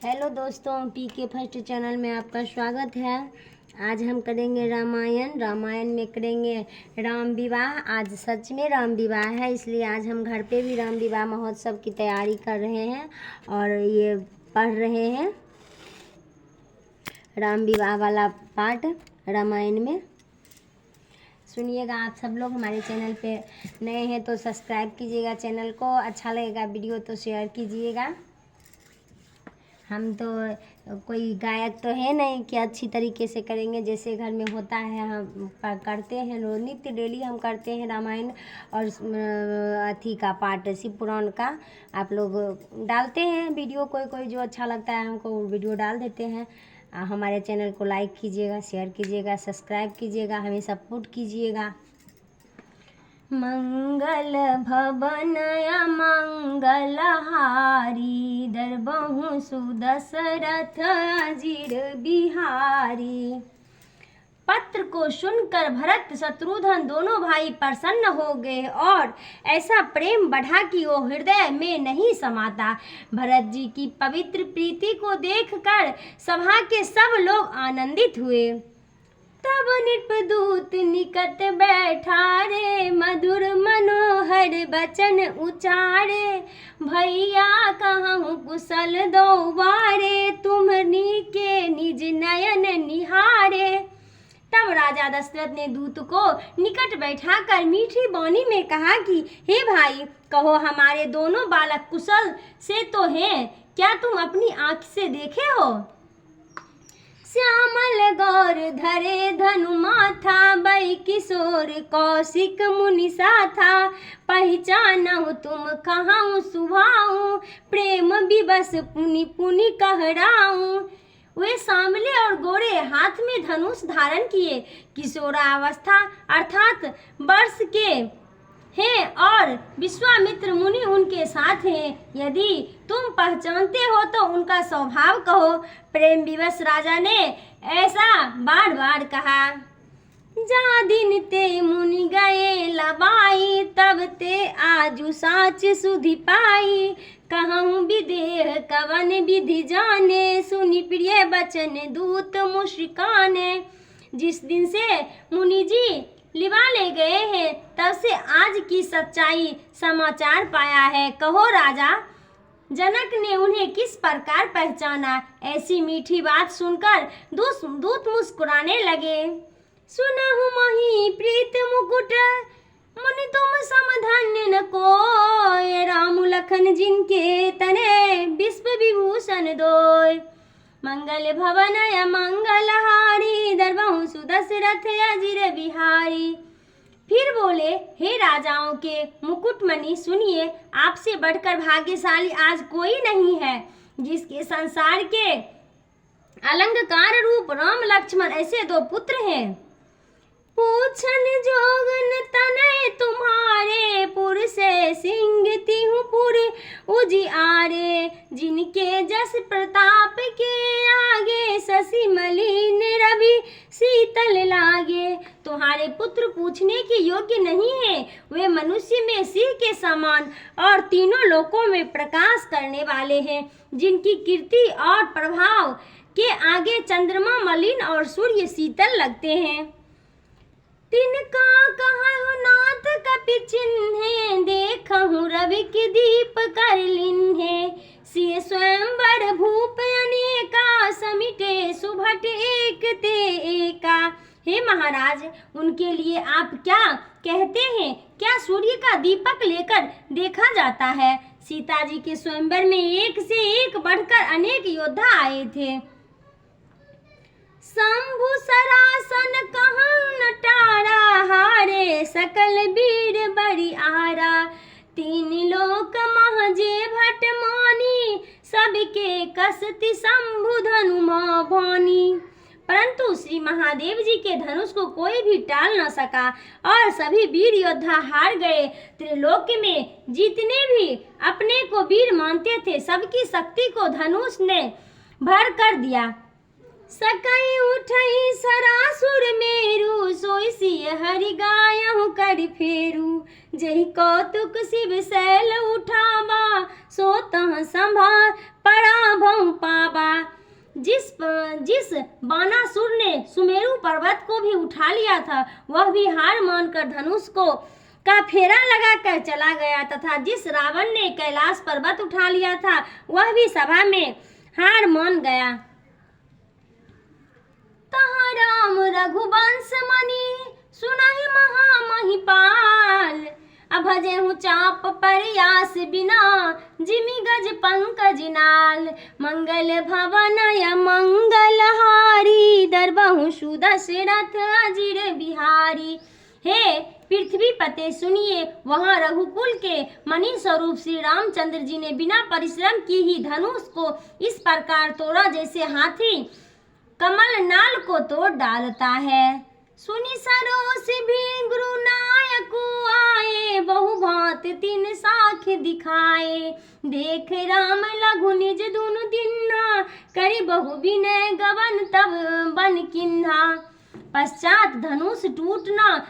Hello दोस्तों, पीके first channel में आपका स्वागत है। आज हम करेंगे रामायण में करेंगे राम विवाह। आज सच में राम विवाह है, इसलिए आज हम घर पे भी राम विवाह महोत्सव की तैयारी कर रहे हैं और ये पढ़ रहे हैं राम विवाह वाला पार्ट रामायण में। सुनिएगा आप सब लोग। हमारे चैनल पे नए हैं तो सब्सक्राइब कीजिएगा चैनल को, अच्छा लगेगा वीडियो तो शेयर कीजिएगा। हम तो कोई गायक तो है नहीं कि अच्छी तरीके से करेंगे, जैसे घर में होता है हम करते हैं। रोज नित्य डेली हम करते हैं रामायण और अथी का पाठ शिव पुराण का। आप लोग डालते हैं वीडियो, कोई कोई जो अच्छा लगता है हमको वीडियो डाल देते हैं। हमारे चैनल को लाइक कीजिएगा, शेयर कीजिएगा, सब्सक्राइब कीजिएगा, हमें सपोर्ट कीजिएगा। मंगल भवन मंगलहारी, दरबहु सुदशरथ अजीर बिहारी। पत्र को सुनकर भरत शत्रुघ्न दोनों भाई प्रसन्न हो गए और ऐसा प्रेम बढ़ा कि वो हृदय में नहीं समाता। भरत जी की पवित्र प्रीति को देखकर सभा के सब लोग आनंदित हुए। तब नृपदूत निकट बैठा रे, मधुर मनोहर बचन उचारे। भैया कहूँ कुशल दो बारे, तुम्हनी के निज नयन निहारे। तब राजा दशरथ ने दूत को निकट बैठाकर मीठी वाणी में कहा कि हे भाई, कहो हमारे दोनों बालक कुशल से तो हैं, क्या तुम अपनी आँख से देखे हो? श्यामल गौर धरे धनु माथा, बई किशोर कौशिक मुनि साथा। पहचानहु तुम कहाऊँ सुभाऊँ, प्रेम विवश पुनि पुनि कहराऊँ। वे सांवले और गोरे, हाथ में धनुष धारण किए, किशोरावस्था अर्थात वर्ष के हैं और विश्वामित्र मुनि उनके साथ हैं। यदि तुम पहचानते हो तो उनका स्वभाव कहो। प्रेम विवश राजा ने ऐसा बार बार कहा। जा दिन ते मुनि गए लबाई, तब ते आजु साच सुधि पाई। कहूँ विदेह कवन विधि जाने, सुनि प्रिय बचन दूत मुस्काने। जिस दिन से मुनि जी लिवा ले गए हैं, तब से आज की सच्चाई समाचार पाया है। कहो राजा, जनक ने उन्हें किस प्रकार पहचाना? ऐसी मीठी बात सुनकर दूत मुस्कुराने लगे। सुनहु मोहि प्रीत मुकुट, मुनि तुम समधन्य न कोय। राम लखन जिनके तने, विश्व विभूषण दोय। मंगल भवन मंगलहारी, दरबहु सुदशरथ अजीर बिहारी। फिर बोले, हे राजाओं के मुकुटमणि, सुनिए, आपसे बढ़कर भाग्यशाली आज कोई नहीं है, जिसके संसार के अलंकार रूप राम लक्ष्मण ऐसे दो पुत्र हैं। पूछन जोगन तनय तुम्हारे, पुर से सिंह तिहु पुर उजियारे। जिनके जस प्रताप के आगे, शशि मलिन रवि शीतल लागे। तुम्हारे पुत्र पूछने के योग्य नहीं है, वे मनुष्य में सिंह के समान और तीनों लोकों में प्रकाश करने वाले हैं। जिनकी कीर्ति और प्रभाव के आगे चंद्रमा मलिन और सूर्य शीतल लगते हैं। तिनका कहु नाथ कपि चिन्हे, देखहु रवि के दीप कर लिन्हे। सिय स्वयंवर भूप अनेका, समिटे सुभट एक ते एका। हे महाराज, उनके लिए आप क्या कहते हैं? क्या सूर्य का दीपक लेकर देखा जाता है? सीता जी के स्वयंवर में एक से एक बढ़कर अनेक योद्धा आए थे। शंभु सरासन कहूँ नटारा, हारे सकल वीर बड़ी आरा। तीन लोक महजे भट मानी, सबके कसति शंभु धनु मह भानी। परंतु श्री महादेव जी के धनुष को कोई भी टाल न सका और सभी वीर योद्धा हार गए। त्रिलोक में जितने भी अपने को वीर मानते थे, सबकी शक्ति को धनुष ने भर कर दिया। सकई उठई सरासुर मेरु, सोई सिय हरि गायहु कर फेरू। जहि कौतुक शिव शैल उठावा, सो तह संभार पराभव पावा। जिस बानासुर ने सुमेरु पर्वत को भी उठा लिया था, वह भी हार मानकर धनुष को का फेरा लगाकर चला गया, तथा जिस रावण ने कैलाश पर्वत उठा लिया था, वह भी सभा में हार मान गया। तहाँ राम रघुवंश मणि सुनहि महामहिपाल, अभजे हूँ चाप प्रयास बिना, जिमि गज पंकज नाल, मंगल भवनय मंगलहारी, दरबहु सुदशरथ अजिर बिहारी। हे पृथ्वी पते सुनिए, वहाँ रघुकुल के मणि स्वरूप श्री रामचंद्र जी ने बिना परिश्रम की ही धनुष को इस प्रकार तोड़ा जैसे हाथी कमल नाल को तोड़ डालता है। सुनि सरोस भी गुरु नायक आए, बहु भांत तीन साख दिखाए, देख राम लघु निज दुनु दिन्हा, करि बहु विनय गवन तब बन किन्हा। पश्चात धनुष टूटना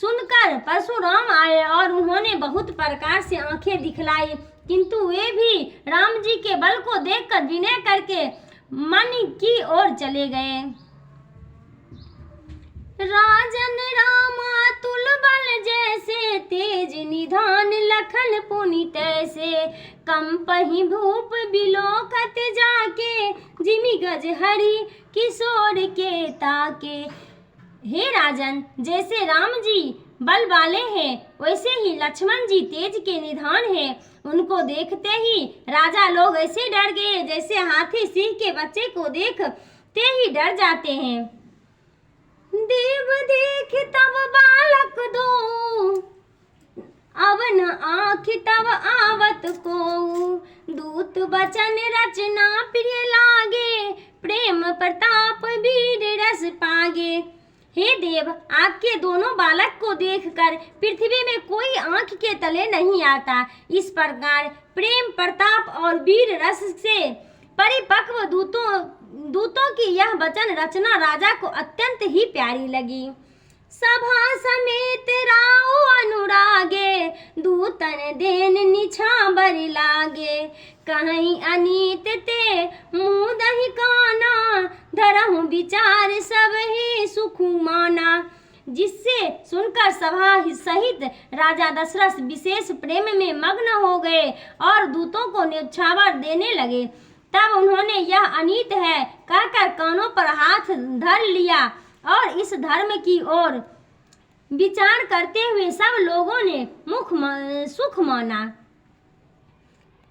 सुनकर परशुराम आए और उन्होंने बहुत प्रकार से आंखें दिखलाई, किंतु वे भी राम जी के बल को देखकर विनय करके मन की ओर चले गए। राजन रामा तुल बल जैसे, तेज निधान लखन पुनि तैसे, कंपहि भूप बिलोकत जाके, जिमि गज हरि किशोर के ताके। हे राजन, जैसे राम जी बल वाले हैं, वैसे ही लक्ष्मण जी तेज के निधान हैं। उनको देखते ही राजा लोग ऐसे डर गए जैसे हाथी सिंह के बच्चे को देखते ही डर जाते हैं। देव देख तब बालक दो, अब न आँख तब आवत को, दूत बचन रचना प्रिय लागे, प्रेम प्रताप वीर रस पागे। हे देव, आपके दोनों बालक को देखकर पृथ्वी में कोई आंख के तले नहीं आता। इस प्रकार प्रेम प्रताप और वीर रस से परिपक्व दूतों की यह वचन रचना राजा को अत्यंत ही प्यारी लगी। सभा समेत राव अनुरागे, दूतन देन निछावर लागे, कहीं अनीत ते मुँह दही काना, धरहु विचार सब ही सुख माना। जिससे सुनकर सभा सहित राजा दशरथ विशेष प्रेम में मग्न हो गए और दूतों को न्यौछावर देने लगे। तब उन्होंने यह अनीत है कहकर कानों पर हाथ धर लिया और इस धर्म की ओर विचार करते हुए सब लोगों ने सुख माना।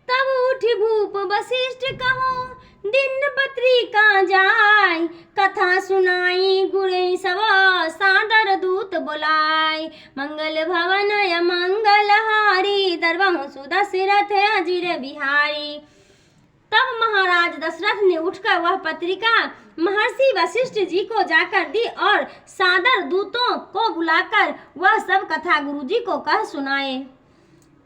तब उठ भूप वशिष्ठ कहो, दिन पत्रिका जाय, कथा सुनाई गुरे सब सादर दूत बुलाय, मंगल भवन मंगलहारी, दरबहु सुदशरथ अजिर बिहारी। तब महाराज दशरथ ने उठकर वह पत्रिका महर्षि वशिष्ठ जी को जाकर दी और सादर दूतों को बुलाकर वह सब कथा गुरुजी को कह सुनाए।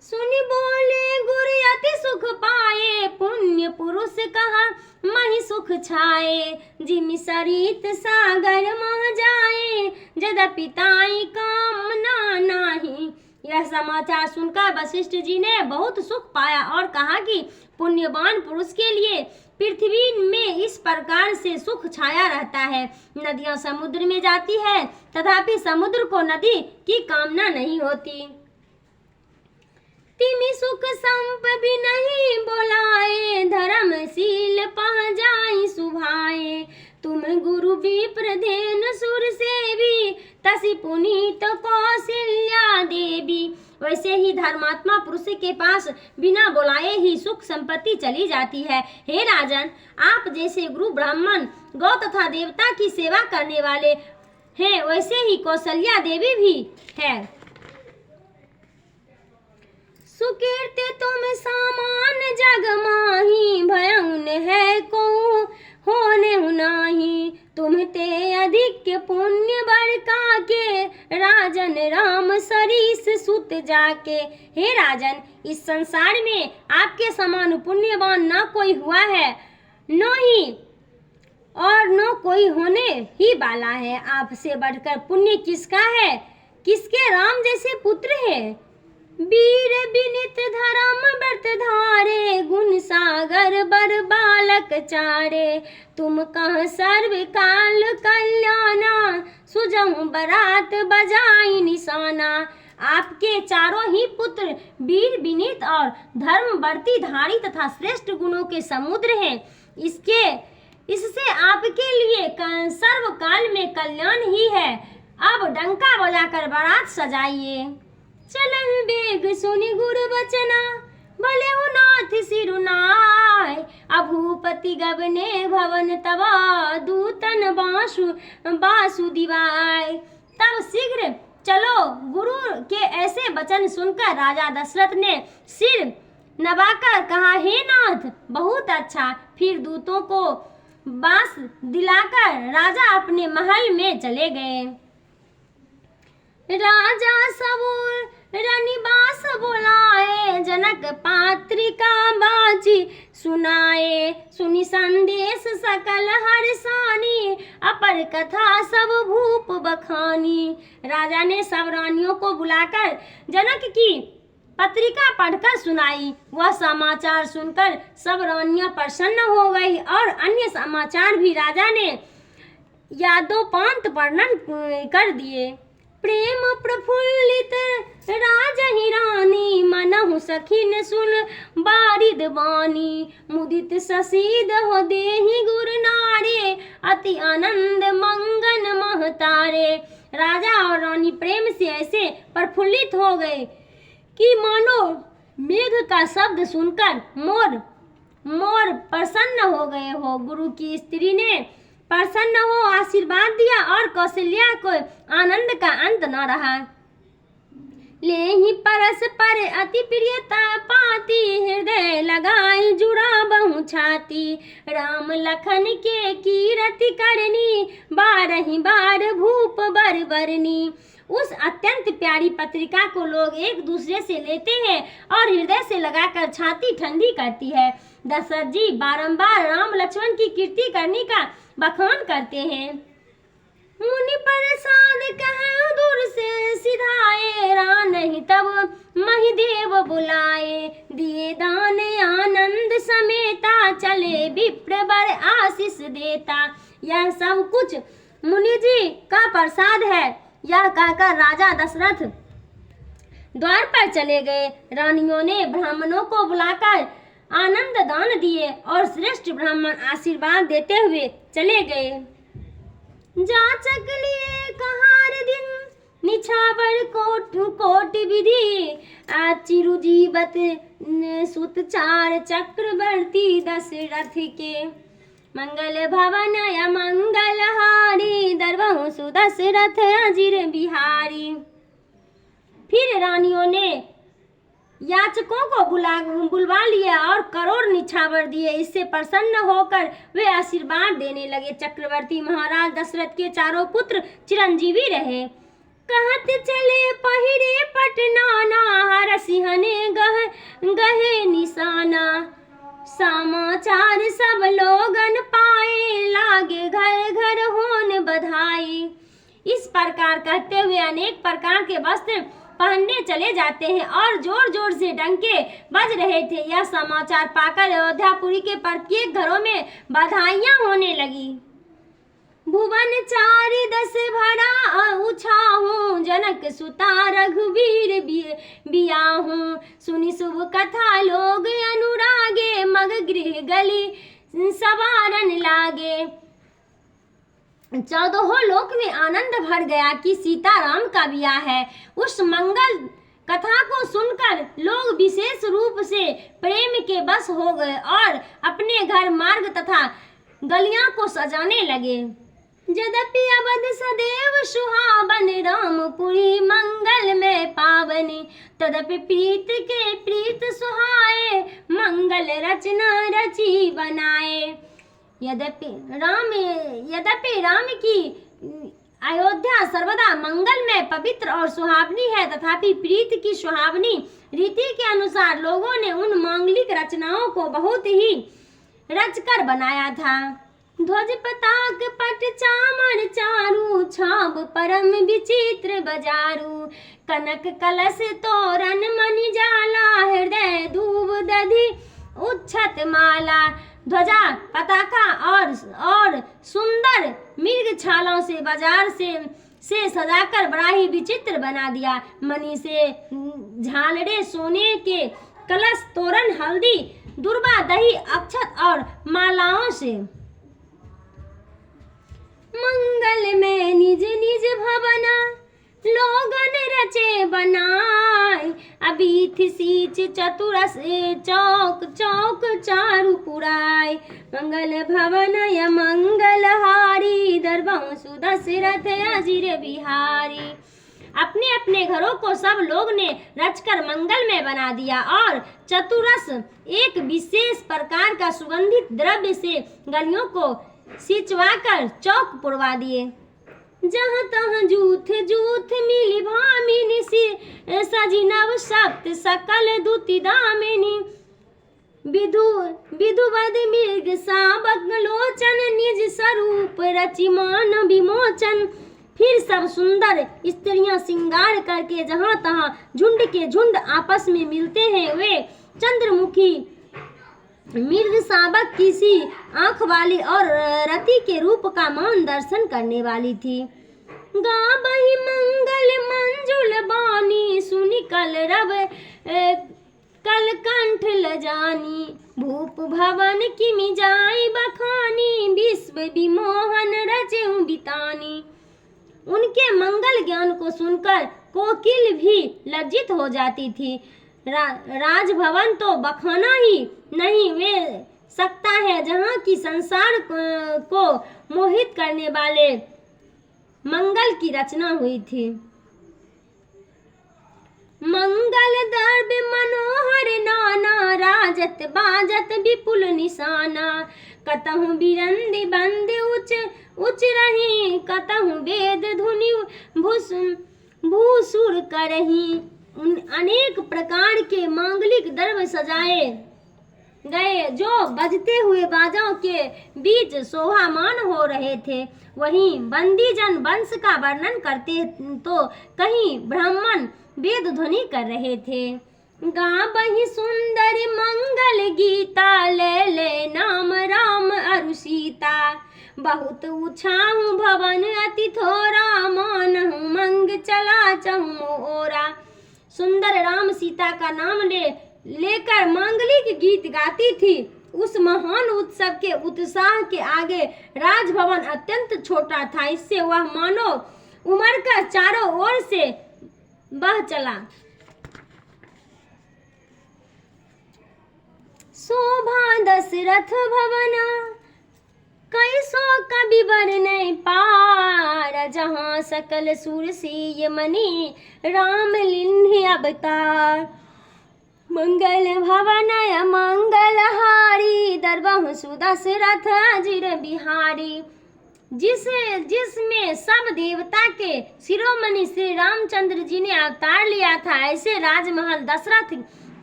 सुनि बोले गुरु अति सुख पाए, पुण्य पुरुष कहा महि सुख छाए, जिमि सरित सागर मह जाए, यद्यपि ताई कामना नाही। यह समाचार सुनकर वशिष्ठ जी ने बहुत सुख पाया और कहा कि पुण्यवान पुरुष के लिए पृथ्वी में इस प्रकार से सुख छाया रहता है। नदियां समुद्र में जाती है, तथापि समुद्र को नदी की कामना नहीं होती। तिमि सुख संप भी नहीं बोलाए, धर्मशील पह जाई सुभाए, तुम गुरु विप्र धेन सुर सेवी, तसी पुनीत कौशल्या देवी। वैसे ही धर्मात्मा पुरुष के पास बिना बुलाए ही सुख संपत्ति चली जाती है। हे राजन, आप जैसे गुरु ब्राह्मण गौ तथा देवता की सेवा करने वाले हैं, वैसे ही कौशल्या देवी भी है। सुकीर्ति तुम सामान जग माही, भयउन है को होने नाही, तुम ते अधिक पुण्य बरका के, राजन राम सरीस सुत जाके। हे राजन, इस संसार में आपके समान पुण्यवान न कोई हुआ है, न ही और न कोई होने ही वाला है। आपसे बढ़कर पुण्य किसका है? किसके राम जैसे पुत्र है? वीर विनित धर्म व्रत धारे, गुण सागर बर बालक चारे। तुम कह सर्व काल कल्याणा, सुजहु बरात बजाई निशाना। आपके चारों ही पुत्र वीर विनीत और धर्मवर्ती धारी तथा श्रेष्ठ गुणों के समुद्र हैं। इससे आपके लिए सर्वकाल में कल्याण ही है। अब डंका बजाकर बारात सजाइए। चलन बेग सुनि गुरु बचना, भले हो नाथ सिरुनाय। अभूपति गबने भवन तवा, दूतन बासु दिवाय। तब शीघ्र चलो। गुरु के ऐसे वचन सुनकर राजा दशरथ ने सिर नवाकर कहा, हे नाथ, बहुत अच्छा। फिर दूतों को बांस दिलाकर राजा अपने महल में चले गए। राजा सबूर रनिबास बुलाए, जनक पात्रिका बाजी सुनाए। सुनि संदेश सकल हर्षानी, अपर कथा सब भूप बखानी। राजा ने सब रानियों को बुलाकर जनक की पत्रिका पढ़कर सुनाई। वह समाचार सुनकर सब रानियां प्रसन्न हो गई और अन्य समाचार भी राजा ने यादोपांत वर्णन कर दिए। प्रेम प्रफुल्लित राजहि रानी, मनहु सखिन सुन बारिद वाणी। मुदित ससीद हो देहि गुरु नारे, अति आनंद मंगन महतारे। राजा और रानी प्रेम से ऐसे प्रफुल्लित हो गए कि मानो मेघ का शब्द सुनकर मोर प्रसन्न हो गए हो। गुरु की स्त्री ने प्रसन्न हो आशीर्वाद दिया और कौशल्या को आनंद का अंत न रहा। लेहि परस पर अति प्रियता पाती, हृदय लगाई जुड़ा बहु छाती। राम लखन के कीरति करनी, बारहि बार भूप बर बरनी। उस अत्यंत प्यारी पत्रिका को लोग एक दूसरे से लेते हैं और हृदय से लगाकर छाती ठंडी करती है। दशरथ जी बारंबार राम लक्ष्मण की कीर्ति करने का बखान करते हैं। मुनि प्रसाद कहे दूर से सिधाए, रानहि तब महिदेव बुलाए। दिए दान आनंद समेता, चले विप्र बर आशीष देता। यह सब कुछ मुनि जी का प्रसाद है। यह कहकर राजा दशरथ द्वार पर चले गए। रानियों ने ब्राह्मणों को बुलाकर आनंद दान दिए और श्रेष्ठ ब्राह्मण आशीर्वाद देते हुए चले गए। जाचक लिए कहार दिन, निछावर कोट विधि। चिरु जीवत सुत चार, चक्रवर्ती दशरथ के। मंगल भवन अमंगल हारी, दरबहु सुदशरथ अजिर बिहारी। फिर रानियों ने याचकों को बुलवा लिया और करोड़ निछावर दिए। इससे प्रसन्न होकर वे आशीर्वाद देने लगे। चक्रवर्ती महाराज दशरथ के चारों पुत्र चिरंजीवी रहे। कहत चले पहिरे पटनाना, हरसिहने गहे निशाना। समाचार सब लोगन पाए, लागे घर घर होन बधाई। इस प्रकार कहते हुए अनेक प्रकार के वस्त्र पहनने चले जाते हैं और जोर जोर से डंके बज रहे थे। यह समाचार पाकर अयोध्यापुरी के प्रत्येक घरों में बधाइयां होने लगी। भुवन चारि दस भरा उछाहू, जनक सुता रघुवीर बियाहू। सुनि शुभ कथा लोग अनुरागे, मग गृह गली सवारन लागे। चौदहों लोक में आनंद भर गया कि सीताराम का ब्याह है। उस मंगल कथा को सुनकर लोग विशेष रूप से प्रेम के बस हो गए और अपने घर मार्ग तथा गलियां को सजाने लगे। यद्यपि अवध सदैव सुहावन, रामपुरी मंगल में पावनी। तदपि प्रीत के प्रीत सुहाए, मंगल रचना रची बनाए। यद्यपि राम की अयोध्या सर्वदा मंगल में पवित्र और सुहावनी है, तथापि प्रीत की सुहावनी रीति के अनुसार लोगों ने उन मांगलिक रचनाओं को बहुत ही रचकर बनाया था। ध्वज पताक पट चामर चारू, छाब परम विचित्र बजारू। कनक कलश तोरण मणि जाला, हृदय धूप दधि उच्छत माला। ध्वजा पताका और सुंदर मृग छालों से बाजार से सजाकर बड़ा ही विचित्र बना दिया। मणि से झालरे, सोने के कलश, तोरण, हल्दी, दुर्वा, दही, अक्षत और मालाओं से। मंगल में निज निज भवना, लोगन रचे बनाए। अबीथ सीच चतुरस, चौक चौक चारु पुराय। मंगल भवन य मंगल हारी, दरबंसु दशरथ अजिर बिहारी। अपने अपने घरों को सब लोग ने रचकर मंगलमय बना दिया और चतुरस, एक विशेष प्रकार का सुगंधित द्रव्य से गलियों को सिंचवाकर चौक पुरवा दिए। जहाँ तहाँ जूथ जूथ मिली भामिनी, सजी नव सप्त सकल दुति दामिनी। विधुवद मृग साबक लोचन, निज स्वरूप रचि मान विमोचन। फिर सब सुंदर स्त्रियां श्रृंगार करके जहाँ तहाँ झुंड के झुंड आपस में मिलते हैं। वे चंद्रमुखी, मृग साबक, किसी आंख वाली और रति के रूप का मौन दर्शन करने वाली थी। गाबहि मंगल मंजुल बानी, सुनि कलरव कलकंठ लजानी। भूप भवन किमि जाई बखानी, विश्व विमोहन रचेउ बितानी। उनके मंगल ज्ञान को सुनकर कोकिल भी लज्जित हो जाती थी। राजभवन तो बखाना ही नहीं वे सकता है, जहाँ की संसार को मोहित करने वाले मंगल की रचना हुई थी। मंगल दर्ब मनोहर नाना, राजत बाजत विपुल निशाना। कतहु बिरंदी बंद उच रही, कतहु वेद धुनि भूसुर करही। अनेक प्रकार के मांगलिक द्रव्य सजाए गए जो बजते हुए बाजाओं के बीच शोभामान हो रहे थे। वहीं बंदी जन वंश का वर्णन करते तो कहीं ब्राह्मण वेद ध्वनि कर रहे थे। गाबहि सुंदर मंगल गीता, ले ले नाम राम अरु सीता। बहुत उछाहु भवन अति थोरा, मानहु मंग चला चहु ओरा। सुंदर राम सीता का नाम लेकर मांगलिक गीत गाती थी। उस महान उत्सव के उत्साह के आगे राजभवन अत्यंत छोटा था। इससे वह मानो उमड़ कर चारों ओर से बह चला। शोभा दशरथ भवना, कैसो कवि वर्णय पार। जहाँ सकल सुर सिय मणि, राम लिन्हि अवतार। मंगल भवनय मंगल हारी, दरबंसु दशरथ अजिर बिहारी। जिसमें सब देवता के शिरोमणि श्री रामचंद्र जी ने अवतार लिया था, ऐसे राजमहल दशरथ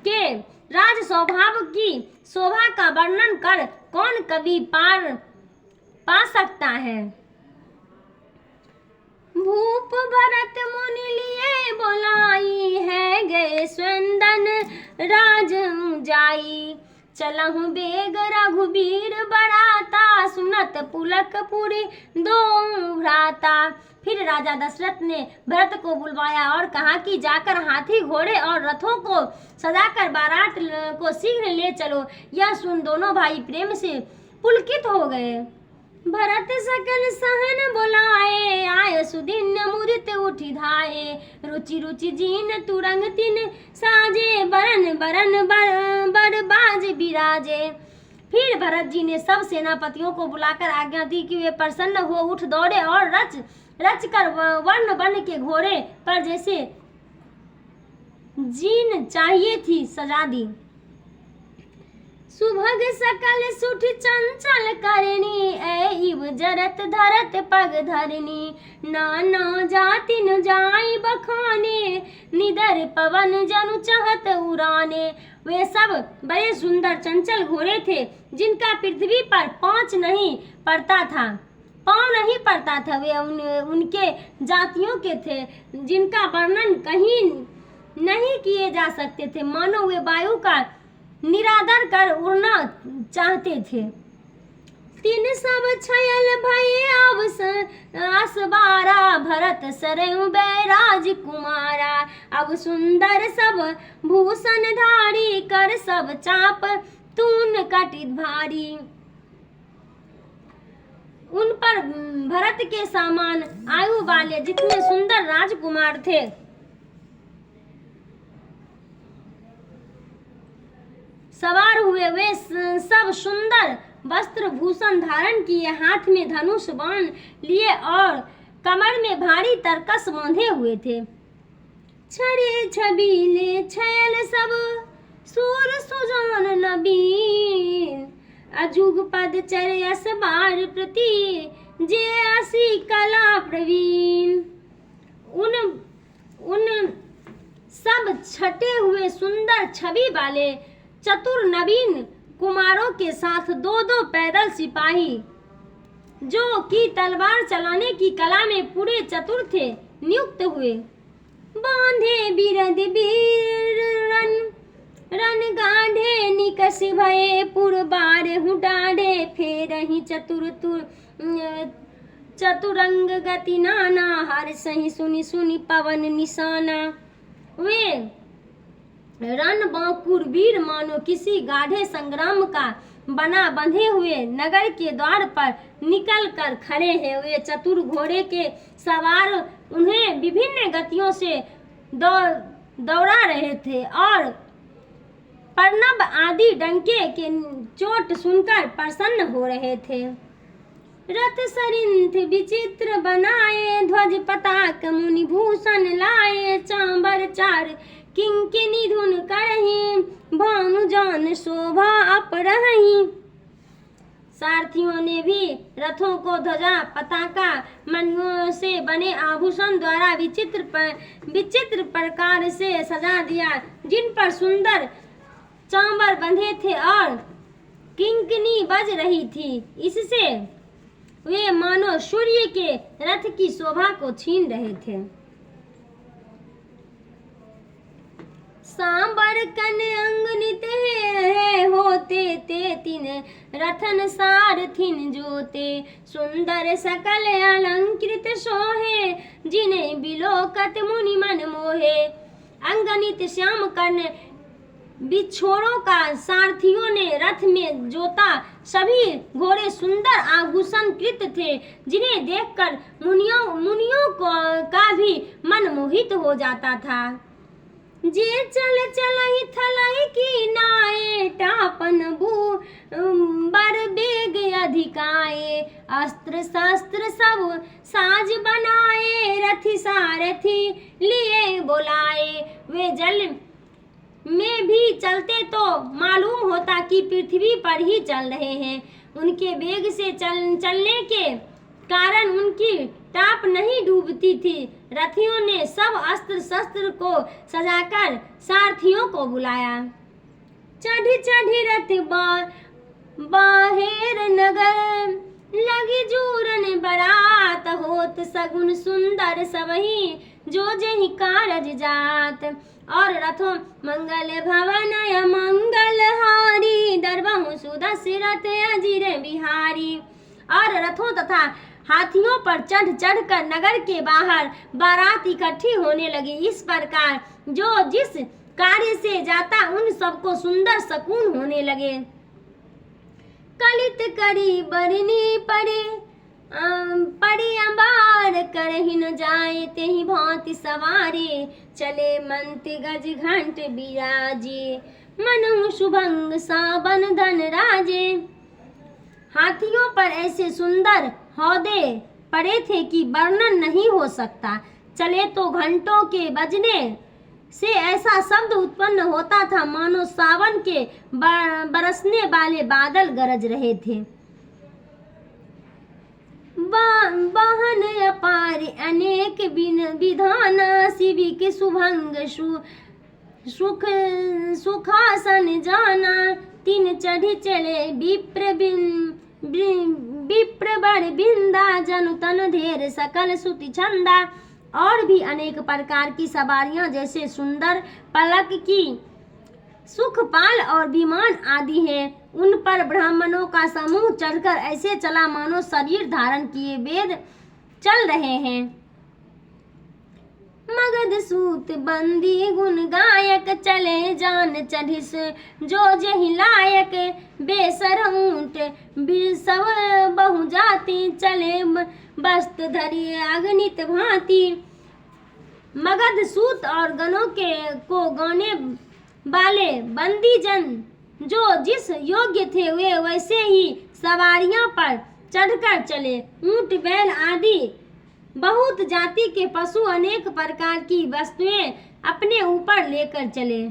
के राज स्वभाव की शोभा का वर्णन कर कौन कवि पा सकता है। भूप भरत मुनि लिए बोलाई, है गए स्वंदन राज जाई। चलहु बेग रघुबीर बराता, सुनत पुलक पुरी दो भ्राता। फिर राजा दशरथ ने भरत को बुलवाया और कहा कि जाकर हाथी घोड़े और रथों को सजाकर बारात को शीघ्र ले चलो। यह सुन दोनों भाई प्रेम से पुलकित हो गए। भरत सकल सहन बुलाए, आय सुदिन मुदित उठि धाये। रुचि रुचि जीन तुरंग तिन साजे, बरन बरन बर बाज बिराजे। फिर भरत जी ने सब सेनापतियों को बुलाकर आज्ञा दी कि वे प्रसन्न हो उठ दौड़े और रच कर वर्ण वर्ण के घोड़े पर जैसे जीन चाहिए थी सजा दी। सुभग सकल सुठ चंचल करनी, इव जरत धरत पग धरनी, नाना जाति न जाई बखाने, निदर पवन जनु चहत उड़ाने। वे सब बड़े सुंदर चंचल घोड़े थे जिनका पृथ्वी पर पांव नहीं पड़ता था। वे उनके जातियों के थे जिनका वर्णन कहीं नहीं किए जा सकते थे, मानो वे वायु का निरादर कर उड़ना चाहते थे। तीन सब छयल भये असबारा, भरत सरयु बैराज कुमारा। अब सुंदर सब भूषण धारी, कर सब चाप तून कटित भारी। उन पर भरत के समान आयु वाले जितने सुंदर राजकुमार थे सवार हुए, वे सब सुंदर वस्त्र भूषण धारण किए, हाथ में धनुष बाण लिए और कमर में भारी तरकस बांधे हुए थे। छड़े छबीले छयल सब सूर सुजान नबीन, अजुग पद चरयस बार प्रति, जे असी कला प्रवीण। उन सब छटे हुए सुंदर छवि वाले चतुर नवीन कुमारों के साथ दो दो पैदल सिपाही जो कि तलवार चलाने की कला में पूरे चतुर थे नियुक्त हुए। बांधे बिरद बीर रन गाढ़े, निकस भये पुरबार हुडाढ़े, फेरहि चतुरंग गति नाना, हर सही सुनि सुनि पवन निशाना। वे रण बांकुर वीर मानो किसी गाढ़े संग्राम का बना बंधे हुए नगर के द्वार पर निकल कर खड़े हैं। वे चतुर घोड़े के सवार उन्हें विभिन्न गतियों से दौड़ा रहे थे और पर्णव आदि डंके के चोट सुनकर प्रसन्न हो रहे थे। रथ सरिंथ विचित्र बनाए, ध्वज पताक मुनि भूषण लाए, चांबर चार किंकिनी धुन करही, भानु जान शोभा अपरही। सारथियों ने भी रथों को ध्वजा पताका मणियों से बने आभूषण द्वारा विचित्र प्रकार से सजा दिया, जिन पर सुंदर चांबर बंधे थे और किंकिनी बज रही थी। इससे वे मानो सूर्य के रथ की शोभा को छीन रहे थे। सांबर कन अंगनित है होते ते तीन, रथन सारथिन जोते, सुंदर सकल अलंकृत सोहे, जिन्हें बिलोकत मुनि मन मोहे। अंगनित श्याम कर्ण बिछोड़ों का सारथियों ने रथ में जोता, सभी घोड़े सुंदर आभूषण कृत थे, जिन्हें देखकर मुनियों का भी मन मोहित हो जाता था। जे चलहि थलहि की नाये, टापन बर बेग अधिकाए, अस्त्र शस्त्र सब साज बनाए, रथी सारथी लिए बुलाए। वे जल में भी चलते तो मालूम होता कि पृथ्वी पर ही चल रहे हैं। उनके वेग से चलने के कारण उनकी टाप नहीं डूबती थी। रथियों ने सब अस्त्र शस्त्र को सजाकर सारथियों को बुलाया। चढ़ी रथ बाहेर नगर, लगी जूरन बरात, होत सगुन सुंदर सबही, जो जहि कारज जात। और रथों मंगल भवन मंगल हारी, दरबहु सुदशरथ अजिर बिहारी। और रथों तथा हाथियों पर चढ़ कर नगर के बाहर बारात इकट्ठी होने लगी। इस प्रकार जो जिस कार्य से जाता उन सबको सुंदर सकून होने लगे। कलित करी बरनी पड़े अंबार, करहि न जाए तेहि भांति सवारे, चले मंत गज घंट बिराजे, मनहु शुभंग सावन धन राजे। हाथियों पर ऐसे सुंदर हौदे पड़े थे कि वर्णन नहीं हो सकता। चले तो घंटों के बजने से ऐसा शब्द उत्पन्न होता था मानो सावन के बरसने वाले बादल गरज रहे थे। वाहन अपार अनेक विधान, शिविक सुभंग सुख सुखासन जाना। तीन चढ़ी चले विप्र बड़ बिंदा, जनु तन धेर सकल सुति छंदा। और भी अनेक प्रकार की सवारियां जैसे सुंदर पलक की, सुखपाल और विमान आदि हैं। उन पर ब्राह्मणों का समूह चढ़कर ऐसे चला मानो शरीर धारण किए वेद चल रहे हैं। मगध सूत बंदी गुण गायक, चले जान चढ़िस जो जहि लायक। बेसर ऊंट बिरसव बहु जाति, चले वस्त्र धरि अगणित भांति। मगध सूत और गणों को गाने वाले बंदी जन जो जिस योग्य थे वे वैसे ही सवारियां पर चढ़कर चले। ऊंट बैल आदि बहुत जाति के पशु अनेक प्रकार की वस्तुएं अपने ऊपर लेकर चले।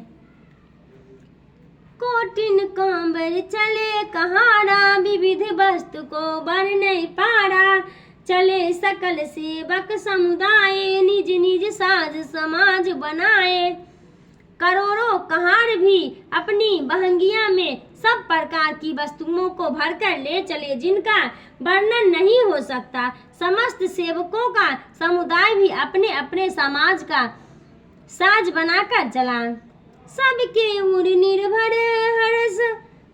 कोटिन कांबर चले कहारा, विविध वस्तु को बर नहीं पारा। चले सकल सेवक समुदाय, निज निज साज समाज बनाए। करोड़ों कहार भी अपनी बहंगिया में सब प्रकार की वस्तुओं को भरकर ले चले, जिनका वर्णन नहीं हो सकता। समस्त सेवकों का समुदाय भी अपने अपने समाज का साज बनाकर चला। सबके उर निर्भर हर्ष,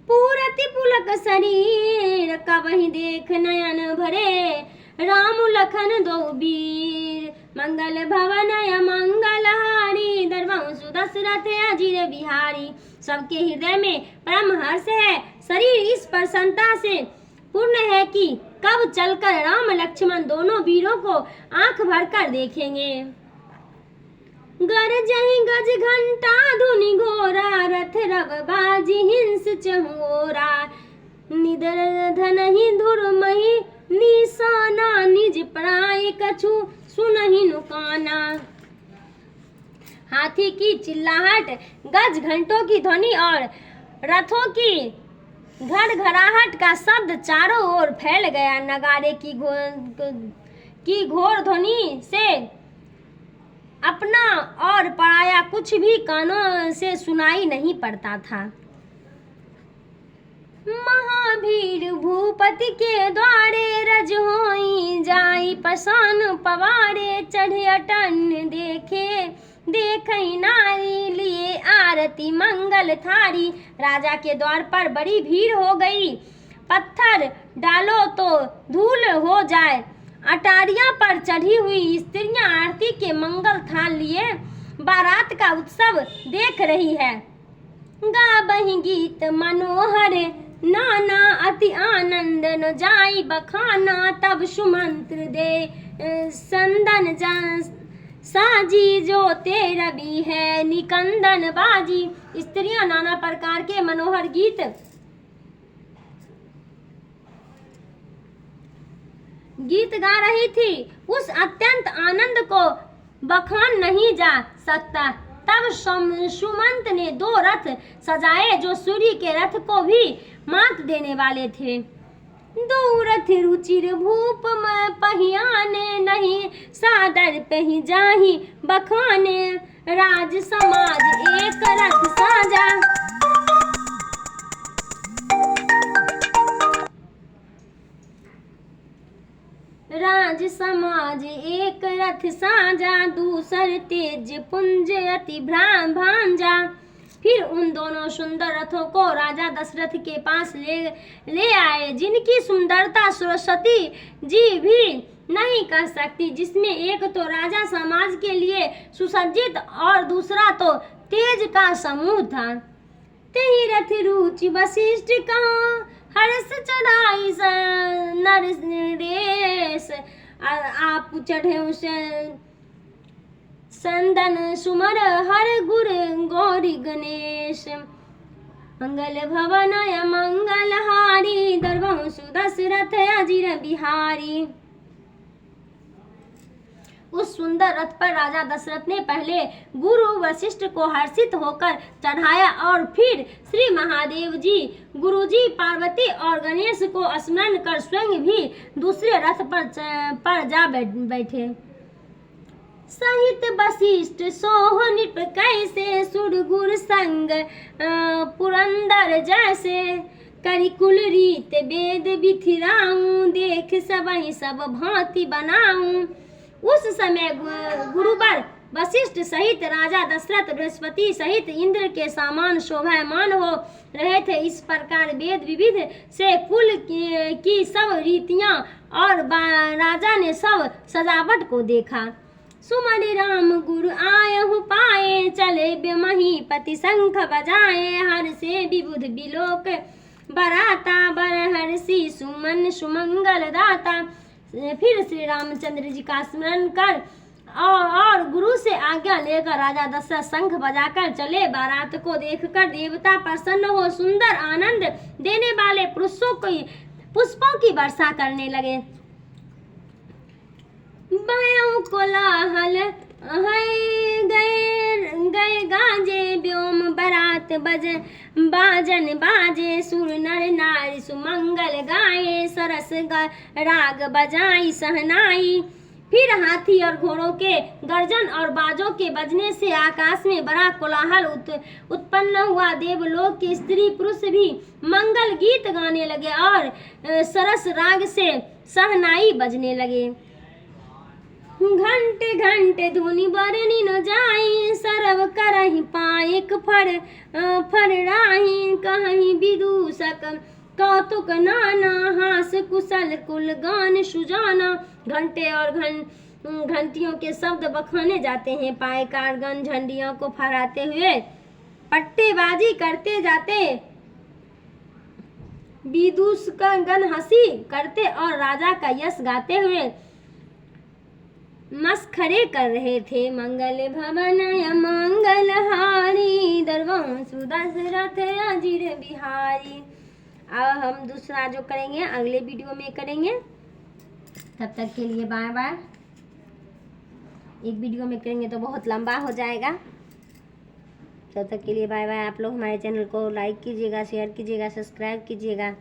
पूरति पुलक शरीर। कबहि देख नयन भरे, राम लखन दो वीर। मंगल भवन मंगलहारी, दरबंसु दशरथ अजीर बिहारी। सबके हृदय में परम हर्ष है, शरीर इस प्रसन्नता से पूर्ण है कि कब चलकर राम लक्ष्मण दोनों वीरों को आंख भरकर देखेंगे। गरजहि गज घंटा धुनि घोरा, रथ रव बाजी हिंस चहुओरा। निदर धनहि धुरमहि निशाना, निज प्राय कछु सुनहि नुकाना। हाथी की चिल्लाहट, गज घंटों की ध्वनि और रथों की घड़घड़ाहट का शब्द चारों ओर फैल गया। नगाड़े की घोर ध्वनि से अपना और पराया कुछ भी कानों से सुनाई नहीं पड़ता था। महावीर भूपति के द्वारे, रज होई जाई पसान पवारे। चढ़े अटन देखे नारी, लिए आरती मंगल थारी। राजा के द्वार पर बड़ी भीड़ हो गई, पत्थर डालो तो धूल हो जाए। अटारियां पर चढ़ी हुई स्त्रियां आरती के मंगल थाल लिए बारात का उत्सव देख रही है। गाबहि गीत मनोहर नाना, अति आनंद न जाई बखाना। तब सुमंत्र दे संदन साजी, जो तेरा भी है निकंदन बाजी। स्त्रियां नाना प्रकार के मनोहर गीत गा रही थी। उस अत्यंत आनंद को बखान नहीं जा सकता। तब सुमंत ने 2 रथ सजाए जो सूर्य के रथ को भी मात देने वाले थे। 2 रथ रुचिर भूप पहियाने, नहीं सादर पही जाही बखाने। राज समाज एक रथ साजा, राज समाज एक रथ साजा। दूसर तेज पुंज अति भांजा। फिर उन दोनों सुंदर रथों को राजा दशरथ के पास ले आए, जिनकी सुंदरता सरस्वती जी भी नहीं कर सकती। जिसमें एक तो राजा समाज के लिए सुसज्जित और दूसरा तो तेज का समूह था। तेहि रथ रुचि वशिष्ठ कहाँ, हर्ष चढ़ाई नरेश। आप चढ़े उसे संदन सुमर हर गुर गौरी गणेश। मंगल भवन मंगलहारी, दरबंसु दशरथ अजीर बिहारी। उस सुंदर रथ पर राजा दशरथ ने पहले गुरु वशिष्ठ को हर्षित होकर चढ़ाया और फिर श्री महादेव जी, गुरु जी, पार्वती और गणेश को स्मरण कर स्वयं भी दूसरे रथ पर जा बैठे। सहित वशिष्ठ सोह निप कैसे, सुरगुर संग पुरंदर जैसे, करिकुल रीत वेद बिथिराऊं, देख सबहि सब भांति बनाऊं। उस समय गुरुवर वशिष्ठ सहित राजा दशरथ बृहस्पति सहित इंद्र के समान शोभायमान हो रहे थे। इस प्रकार वेद विविध से कुल की सब रीतियां और राजा ने सब सजावट को देखा। सुमरि राम गुरु आयहु पाए, चले बिमही पति शंख बजाए, हर से विबुध बिलोक बराता, बर हर्षि सुमन सुमंगल दाता। फिर श्री रामचंद्र जी का स्मरण कर और गुरु से आज्ञा लेकर राजा दशरथ शंख बजाकर चले। बारात को देखकर देवता प्रसन्न हो सुंदर आनंद देने वाले पुष्पों की वर्षा करने लगे। बयों कोलाहल गए गाजे, व्योम बरात बाजन बाजे, सुर नर नारी सुमंगल गाए, सरस राग बजाई सहनाई। फिर हाथी और घोड़ों के गर्जन और बाजों के बजने से आकाश में बड़ा कोलाहल उत्पन्न हुआ। देवलोक के स्त्री पुरुष भी मंगल गीत गाने लगे और सरस राग से सहनाई बजने लगे। घंटे घंटे धुनि बरनी न जाई, सरव करहि पायक फर राही, कहीं विदूषक कौतुक नाना, हास कुशल कुल गान सुजाना। घंटे और घंटियों के शब्द बखाने जाते हैं, पायकारगण झंडियों को फहराते हुए पट्टेबाजी करते जाते, विदूषकगण हंसी करते और राजा का यश गाते हुए मस्खरे कर रहे थे। मंगल भवन मंगल हारी, दरबार दशरथ अजीर बिहारी। अब हम दूसरा जो करेंगे अगले वीडियो में करेंगे। तब तक के लिए बाय बाय। एक वीडियो में करेंगे तो बहुत लंबा हो जाएगा। तब तक के लिए बाय बाय। आप लोग हमारे चैनल को लाइक कीजिएगा, शेयर कीजिएगा, सब्सक्राइब कीजिएगा।